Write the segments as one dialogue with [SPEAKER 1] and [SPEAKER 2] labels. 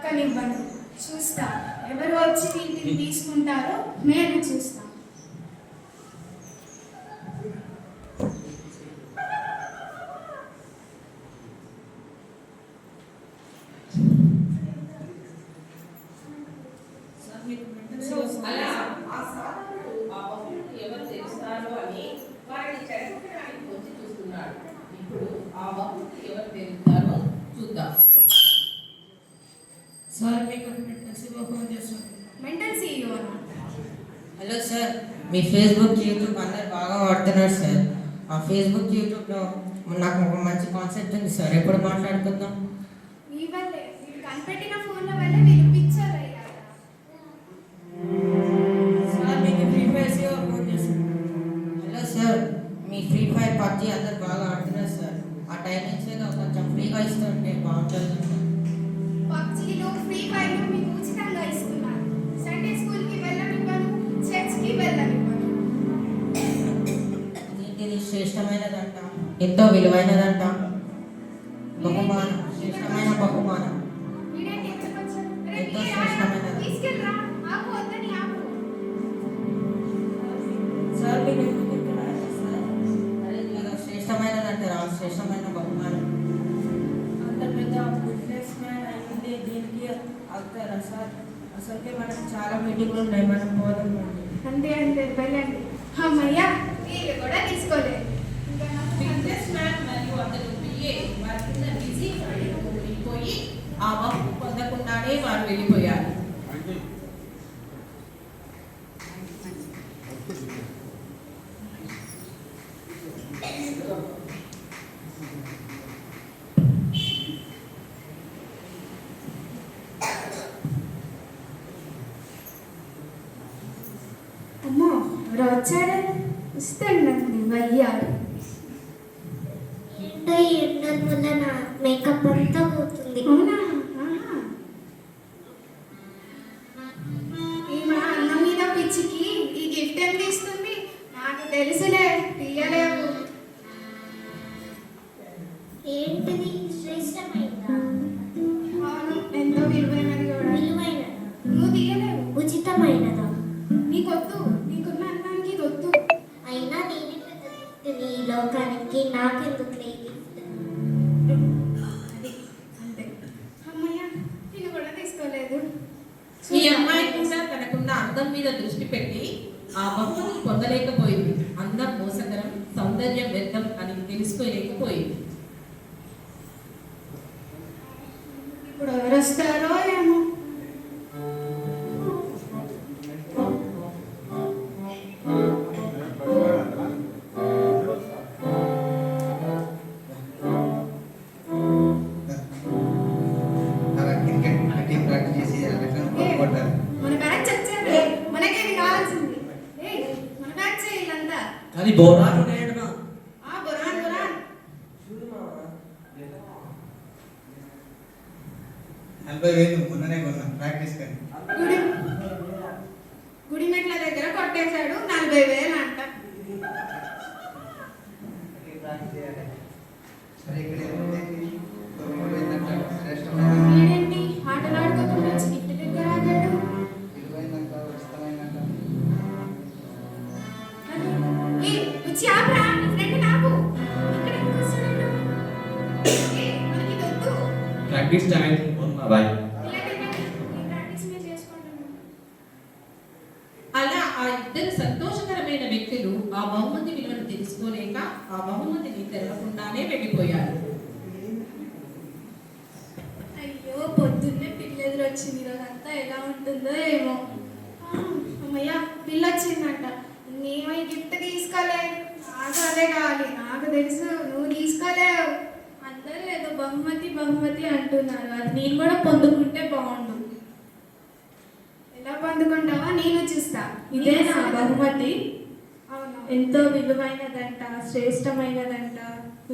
[SPEAKER 1] కనివ్వండి, చూస్తా ఎవరు వచ్చి వీటిని తీసుకుంటారో నేను చూస్తా.
[SPEAKER 2] ఎవరు తెలుస్తారో అని వారిని చెడగొట్టడానికి వచ్చి చూస్తున్నాడు. ఇప్పుడు ఆ బహుమతి ఎవరు తెలుస్తారో చూద్దాం.
[SPEAKER 3] సార్ మీకు ఫోన్ చేస్తాను.
[SPEAKER 1] Mental CEO.
[SPEAKER 3] హలో సార్, మీ ఫేస్బుక్ యూట్యూబ్ అందరు బాగా వాడుతున్నారు సార్. ఆ ఫేస్బుక్ యూట్యూబ్లో నాకు ఒక మంచి కాన్సెప్ట్ ఉంది సార్, ఎప్పుడు మాట్లాడుకుందాం.
[SPEAKER 1] మీ వల్లే మీరు కనిపెట్టిన ఫోన్ల వల్ల వీళ్ళు పిక్చర్ అయ్యారు.
[SPEAKER 3] సార్ మీకు ఫ్రీ ఫైర్ ఫోన్ చేస్తాను. హలో సార్, మీ ఫ్రీ ఫైర్ పబ్జీ అందరు బాగా ఆడుతున్నారు సార్. ఆ టైమింగ్స్ ఏదో కొంచెం ఫ్రీగా ఇస్తుంటే బాగుంటుంది.
[SPEAKER 1] పబ్జీలో ఫ్రీ ఫైర్లో మీకు ఉచితంగా ఇస్తున్నారు. సండే స్కూల్కి వెళ్ళనివ్వను, చర్చ్కి వెళ్ళనివ్వను.
[SPEAKER 3] ఇది శ్రేష్టమైనదంట, ఎంతో విలువైనదంట. బహుమానం, శ్రేష్టమైన బహుమానం.
[SPEAKER 1] వీడేంటి ఎక్కడికి వచ్చాడు? అరే
[SPEAKER 3] ఎంతో
[SPEAKER 1] వీడే
[SPEAKER 3] శ్రేష్టమైనది.
[SPEAKER 1] తీసుకెళ్ళరా, ఆపు వద్దని ఆపు.
[SPEAKER 3] సార్ మీకు ఎందుకు చెప్తున్నారు సార్? అరే ఇలా శ్రేష్టమైనదంటారా, శ్రేష్టమైన బహుమానం. అంత పెద్ద బిజినెస్ మ్యాన్ అయింది దీనికి అవుతారా సార్? అసలుకే మనకు చాలా మీటింగ్లు ఉన్నాయి, మనం పోదాం.
[SPEAKER 1] అంతే అంతే వెళ్ళండి. అమ్మయ్యా, వీళ్ళు కూడా తీసుకోలేదు. ఇంకా నాకు
[SPEAKER 2] బిజినెస్ మ్యాన్ మరియు అతను పిఏ వారి కింద బిజీ వెళ్ళిపోయి ఆ బహుమతి పొందకుండానే వారు వెళ్ళిపోయారు.
[SPEAKER 1] అమ్మో, ఎవరో వచ్చాడే, వస్తాడండి వయ్యారు.
[SPEAKER 4] ఏంటో ఈ ఎండల వల్ల నా మేకప్ అంతా పోతుంది.
[SPEAKER 1] అవునా? ఆహా. ఈమె అన్నం మీద పిచ్చికి ఈ గిఫ్ట్ ఎంత ఇస్తుంది? నాకు తెలుసులే, తీయలేవు.
[SPEAKER 4] ఏంటిది? శ్రేష్టమైనదా?
[SPEAKER 1] అవును, ఎంతో విలువైనది కూడా.
[SPEAKER 4] విలువైనదా?
[SPEAKER 1] నువ్వు తీయలేవు.
[SPEAKER 4] ఉచితమైనదా?
[SPEAKER 1] నీకొద్దు, నీకున్న అన్నానికి ఇది వద్దు.
[SPEAKER 4] అయినా నేనే పెద్ద గిఫ్ట్ ఈ లోకానికి, నాకెందుకు లేదు గిఫ్ట్?
[SPEAKER 1] అది అంతే. అమ్మయ్య, నేను కూడా తీసుకోలేదు.
[SPEAKER 2] ఈ అమ్మాయి కూడా తనకున్న అందం మీద దృష్టి పెట్టి ఆ బహుమతి పొందలేకపోయింది. అందం మోసకరం, సౌందర్యం వ్యర్థం అని తెలుసుకోలేకపోయింది.
[SPEAKER 1] ఇప్పుడు ఎవరు వస్తారో ఏమో. మన బ్యాచ్ వచ్చారు, మనకే ఇది కావాల్సింది. ఏయ్, మన బ్యాచ్ వీళ్ళంతా.
[SPEAKER 3] అది బోరాలు నేడుగా
[SPEAKER 1] ఆ బొరాన్ బొరాన్.
[SPEAKER 5] 40,000 మొన్ననే కొన్నా ప్రాక్టీస్ కానీ.
[SPEAKER 1] గుడి గుడిమెట్ల దగ్గర కొట్టేశాడు, 40,000 అంట.
[SPEAKER 5] సరే ఇక్కడ ఏముంది? 9,000 అంట. శ్రేష్టమైన
[SPEAKER 1] వీడేంటి ఆటలాడుకోకుండా వచ్చి ఇంటి దగ్గర ఆగాడు?
[SPEAKER 5] విలువైనంత, ఉచితమైనంత.
[SPEAKER 1] ఏయ్, వచ్చి ఆపరా, నీ ఫ్రెండ్ నాకు. ఇక్కడ ఎందుకు వస్తున్నాడు? ఏయ్, మనకి ఇది వద్దు.
[SPEAKER 6] Practice time boy.
[SPEAKER 1] ఇలాంటి ఈ ప్రాక్టీస్ మీరు చేసుకుంటున్నాను.
[SPEAKER 2] అలా ఆ ఇద్దరు సంతోషకరమైన వ్యక్తులు ఆ బహుమతి విలువను తెలుసుకోలేక ఆ బహుమతిని తెరవకుండానే వెళ్ళిపోయారు.
[SPEAKER 1] అయ్యో, పొద్దున్నే పిల్లెదురు వచ్చింది. ఈరోజంతా ఎలా ఉంటుందో ఏమో. అమ్మయ్య, పిల్ల వచ్చిందంట. నేమో ఈ గిఫ్ట్ తీసుకోలేదు. నాకు అదే కావాలి. నాకు తెలుసు నువ్వు తీసుకోలేవు. అందరూ ఏదో బహుమతి బహుమతి అంటున్నారు. అది నేను కూడా పొందుకుంటే బాగుండు. ఎలా పొందుకుంటావా? నేను చూస్తా.
[SPEAKER 7] ఇదేనా బహుమతి?
[SPEAKER 1] అవును.
[SPEAKER 7] ఎంతో విలువైనదంట, శ్రేష్టమైనదంట,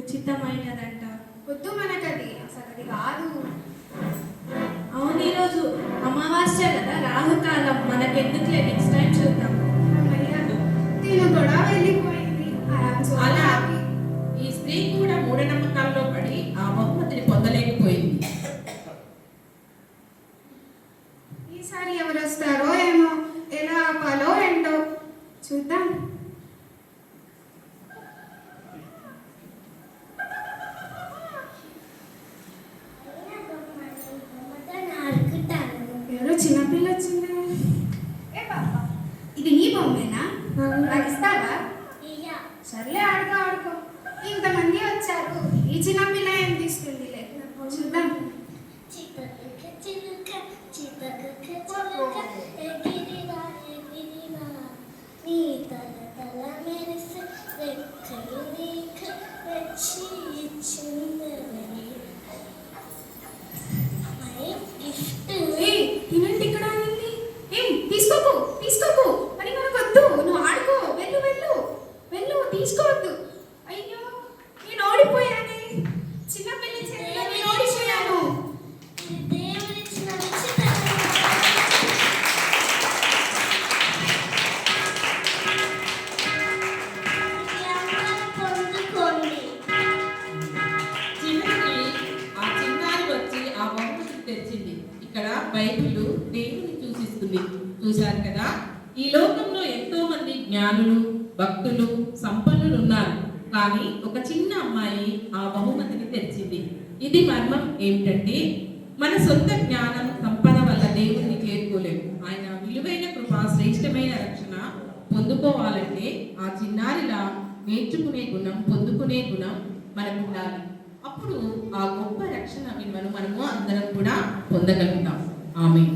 [SPEAKER 7] ఉచితమైనదంట.
[SPEAKER 1] వద్దు మనకది, అసలు అది కాదు.
[SPEAKER 7] అవును, ఈరోజు అమావాస్య కదా, రాహుకాలం. మనకెందుకులే, నెక్స్ట్ టైం చూద్దాం.
[SPEAKER 1] అమ్మయ్య, తిను కూడా వెళ్ళిపోయింది.
[SPEAKER 2] అలా ఈ స్త్రీ కూడా మూఢనమ్మకాల్లో పడి ఆ బహుమతిని పొందలేకపోయింది.
[SPEAKER 1] ఈసారి ఎవరు వస్తారో ఏమో, ఎలా ఆపాలో ఏంటో చూద్దాం. ఎవరో చిన్నపిల్ల వచ్చింది. ఏ పాప, ఇది నీ బొమ్మేనా? నాకు ఇస్తావా? సర్లే, ఆడుకో ఆడుకో. ఇంతమంది వచ్చారు, ఈ చిన్నపిల్ల ఏం తీసుకుందిలే, చూద్దాం. ఏయ్, తినండి ఇక్కడ అనింది. ఏం తీసుకోకు తీసుకోకు, అని మనకొద్దు. నువ్వు ఆడుకో, వెళ్ళు వెళ్ళు వెళ్ళు, తీసుకోవద్దు. అయ్యో, నేను ఓడిపోయానే. చిన్నపిల్ల చేతిలో నేను ఓడిపోయాను.
[SPEAKER 2] చివరికి ఆ చిన్నారి వచ్చి ఆ బహుమతిని తెచ్చింది. ఇక్కడ బైబిల్ దేవుని సూచిస్తుంది. చూశారు కదా, ఈ లోకంలో ఎంతో మంది జ్ఞానులు, భక్తులు, సంపన్నులు ఉన్నారు. కానీ ఒక చిన్న అమ్మాయి ఆ బహుమతిని తెచ్చింది. ఇది మర్మం ఏమిటంటే, మన సొంత జ్ఞానం, సంపద వల్ల దేవుణ్ణి చేరుకోలేము. ఆయన విలువైన కృప, శ్రేష్టమైన రక్షణ పొందుకోవాలంటే ఆ చిన్నారిలా నేర్చుకునే గుణం, పొందుకునే గుణం మనకు ఉండాలి. అప్పుడు ఆ గొప్ప రక్షణ మనము అందరం కూడా పొందగలుగుతాం. ఆమేన్.